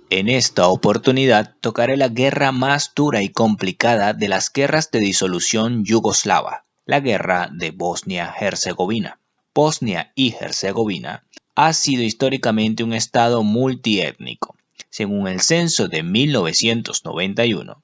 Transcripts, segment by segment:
En esta oportunidad tocaré la guerra más dura y complicada de las guerras de disolución yugoslava, la guerra de Bosnia-Herzegovina. Bosnia y Herzegovina ha sido históricamente un estado multiétnico. Según el censo de 1991,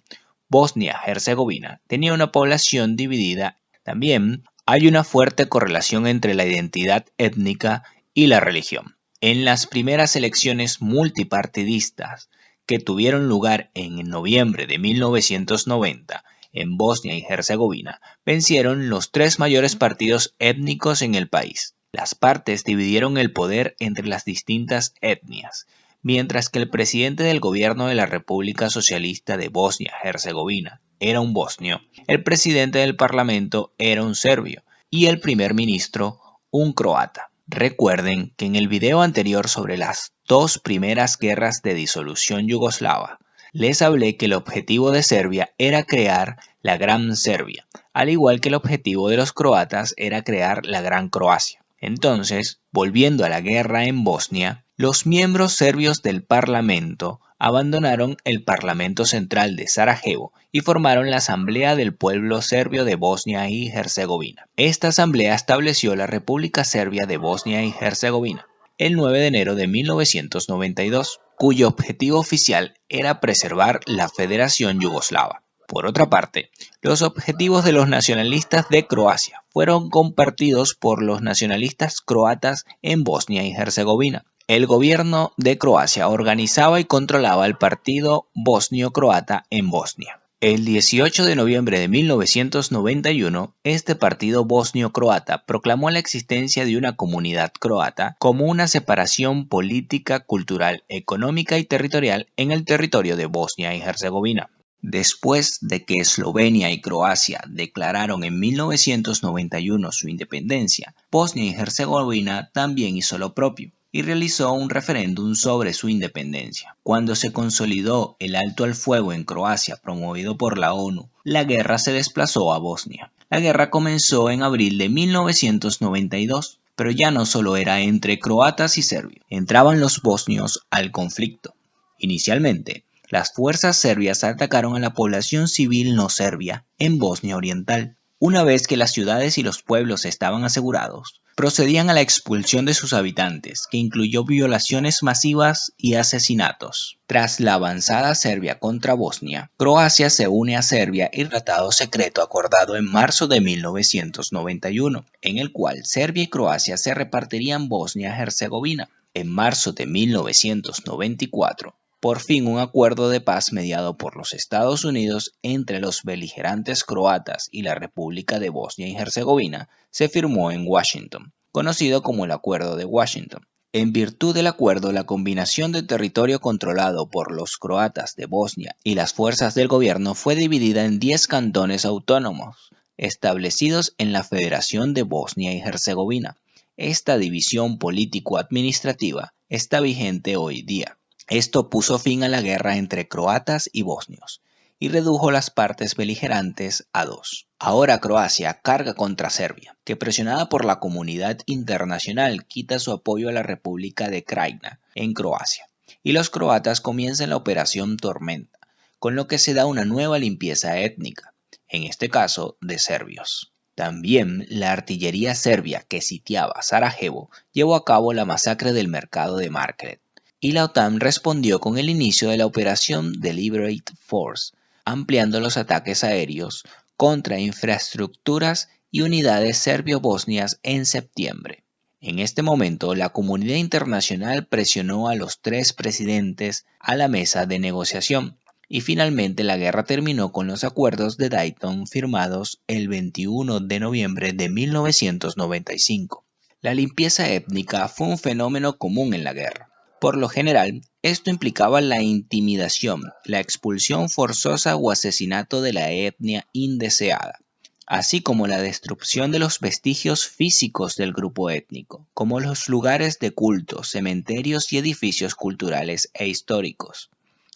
Bosnia-Herzegovina tenía una población dividida. También hay una fuerte correlación entre la identidad étnica y la religión. En las primeras elecciones multipartidistas que tuvieron lugar en noviembre de 1990 en Bosnia y Herzegovina, vencieron los tres mayores partidos étnicos en el país. Las partes dividieron el poder entre las distintas etnias, mientras que el presidente del gobierno de la República Socialista de Bosnia-Herzegovina era un bosnio, el presidente del parlamento era un serbio y el primer ministro un croata. Recuerden que en el video anterior sobre las dos primeras guerras de disolución yugoslava, les hablé que el objetivo de Serbia era crear la Gran Serbia, al igual que el objetivo de los croatas era crear la Gran Croacia. Entonces, volviendo a la guerra en Bosnia, los miembros serbios del Parlamento abandonaron el Parlamento Central de Sarajevo y formaron la Asamblea del Pueblo Serbio de Bosnia y Herzegovina. Esta asamblea estableció la República Serbia de Bosnia y Herzegovina el 9 de enero de 1992, cuyo objetivo oficial era preservar la Federación Yugoslava. Por otra parte, los objetivos de los nacionalistas de Croacia fueron compartidos por los nacionalistas croatas en Bosnia y Herzegovina. El gobierno de Croacia organizaba y controlaba el partido bosnio-croata en Bosnia. El 18 de noviembre de 1991, este partido bosnio-croata proclamó la existencia de una comunidad croata como una separación política, cultural, económica y territorial en el territorio de Bosnia y Herzegovina. Después de que Eslovenia y Croacia declararon en 1991 su independencia, Bosnia y Herzegovina también hizo lo propio y realizó un referéndum sobre su independencia. Cuando se consolidó el alto al fuego en Croacia promovido por la ONU, la guerra se desplazó a Bosnia. La guerra comenzó en abril de 1992, pero ya no solo era entre croatas y serbios, entraban los bosnios al conflicto. Inicialmente, las fuerzas serbias atacaron a la población civil no serbia en Bosnia Oriental. Una vez que las ciudades y los pueblos estaban asegurados, procedían a la expulsión de sus habitantes, que incluyó violaciones masivas y asesinatos. Tras la avanzada serbia contra Bosnia, Croacia se une a Serbia y un tratado secreto acordado en marzo de 1991, en el cual Serbia y Croacia se repartirían Bosnia-Herzegovina. En marzo de 1994, por fin un acuerdo de paz mediado por los Estados Unidos entre los beligerantes croatas y la República de Bosnia y Herzegovina se firmó en Washington, conocido como el Acuerdo de Washington. En virtud del acuerdo, la combinación de territorio controlado por los croatas de Bosnia y las fuerzas del gobierno fue dividida en 10 cantones autónomos, establecidos en la Federación de Bosnia y Herzegovina. Esta división político-administrativa está vigente hoy día. Esto puso fin a la guerra entre croatas y bosnios y redujo las partes beligerantes a dos. Ahora Croacia carga contra Serbia, que presionada por la comunidad internacional quita su apoyo a la República de Krajina en Croacia, y los croatas comienzan la Operación Tormenta, con lo que se da una nueva limpieza étnica, en este caso de serbios. También la artillería serbia que sitiaba Sarajevo llevó a cabo la masacre del mercado de Market, y la OTAN respondió con el inicio de la operación Deliberate Force, ampliando los ataques aéreos contra infraestructuras y unidades serbio-bosnias en septiembre. En este momento, la comunidad internacional presionó a los tres presidentes a la mesa de negociación, y finalmente la guerra terminó con los acuerdos de Dayton firmados el 21 de noviembre de 1995. La limpieza étnica fue un fenómeno común en la guerra. Por lo general, esto implicaba la intimidación, la expulsión forzosa o asesinato de la etnia indeseada, así como la destrucción de los vestigios físicos del grupo étnico, como los lugares de culto, cementerios y edificios culturales e históricos.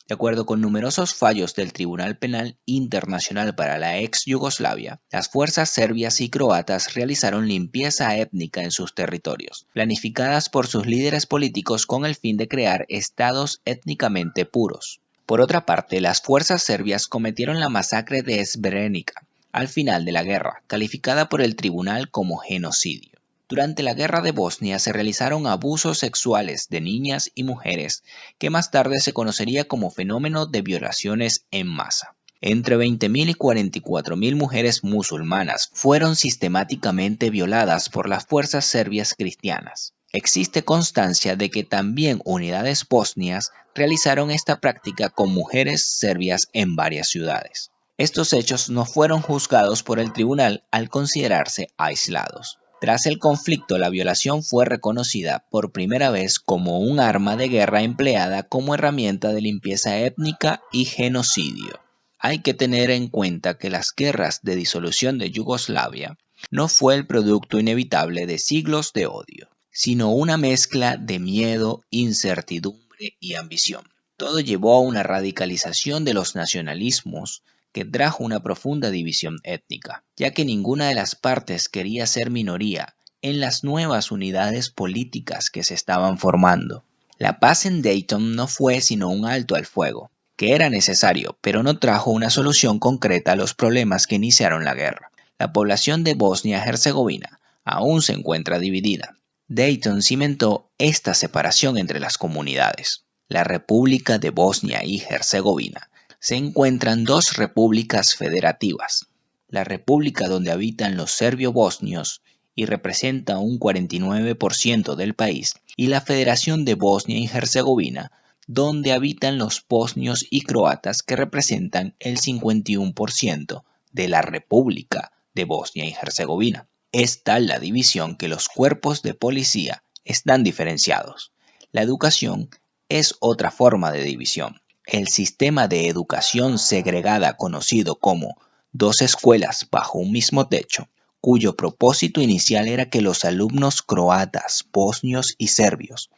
De acuerdo con numerosos fallos del Tribunal Penal Internacional para la ex Yugoslavia, las fuerzas serbias y croatas realizaron limpieza étnica en sus territorios, planificadas por sus líderes políticos con el fin de crear estados étnicamente puros. Por otra parte, las fuerzas serbias cometieron la masacre de Srebrenica al final de la guerra, calificada por el tribunal como genocidio. Durante la guerra de Bosnia se realizaron abusos sexuales de niñas y mujeres, que más tarde se conocería como fenómeno de violaciones en masa. Entre 20.000 y 44.000 mujeres musulmanas fueron sistemáticamente violadas por las fuerzas serbias cristianas. Existe constancia de que también unidades bosnias realizaron esta práctica con mujeres serbias en varias ciudades. Estos hechos no fueron juzgados por el tribunal al considerarse aislados. Tras el conflicto, la violación fue reconocida por primera vez como un arma de guerra empleada como herramienta de limpieza étnica y genocidio. Hay que tener en cuenta que las guerras de disolución de Yugoslavia no fue el producto inevitable de siglos de odio, sino una mezcla de miedo, incertidumbre y ambición. Todo llevó a una radicalización de los nacionalismos que trajo una profunda división étnica, ya que ninguna de las partes quería ser minoría en las nuevas unidades políticas que se estaban formando. La paz en Dayton no fue sino un alto al fuego, que era necesario, pero no trajo una solución concreta a los problemas que iniciaron la guerra. La población de Bosnia-Herzegovina aún se encuentra dividida. Dayton cimentó esta separación entre las comunidades. La República de Bosnia y Herzegovina se encuentran dos repúblicas federativas. La república donde habitan los serbio-bosnios y representa un 49% del país, y la Federación de Bosnia y Herzegovina, donde habitan los bosnios y croatas que representan el 51% de la República de Bosnia y Herzegovina. Es tal la división que los cuerpos de policía están diferenciados. La educación es otra forma de división. El sistema de educación segregada conocido como dos escuelas bajo un mismo techo, cuyo propósito inicial era que los alumnos croatas, bosnios y serbios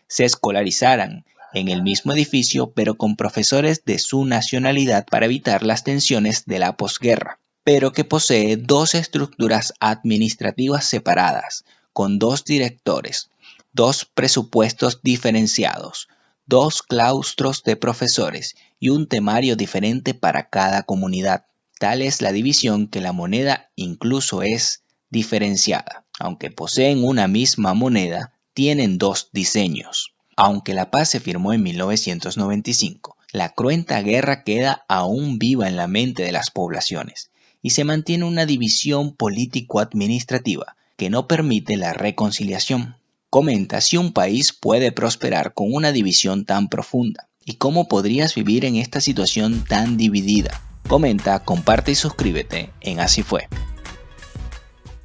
se escolarizaran en el mismo edificio pero con profesores de su nacionalidad para evitar las tensiones de la posguerra, pero que posee dos estructuras administrativas separadas, con dos directores, dos presupuestos diferenciados, dos claustros de profesores y un temario diferente para cada comunidad. Tal es la división que la moneda incluso es diferenciada. Aunque poseen una misma moneda, tienen dos diseños. Aunque la paz se firmó en 1995, la cruenta guerra queda aún viva en la mente de las poblaciones y se mantiene una división político-administrativa que no permite la reconciliación. Comenta si un país puede prosperar con una división tan profunda y cómo podrías vivir en esta situación tan dividida. Comenta, comparte y suscríbete en Así Fue.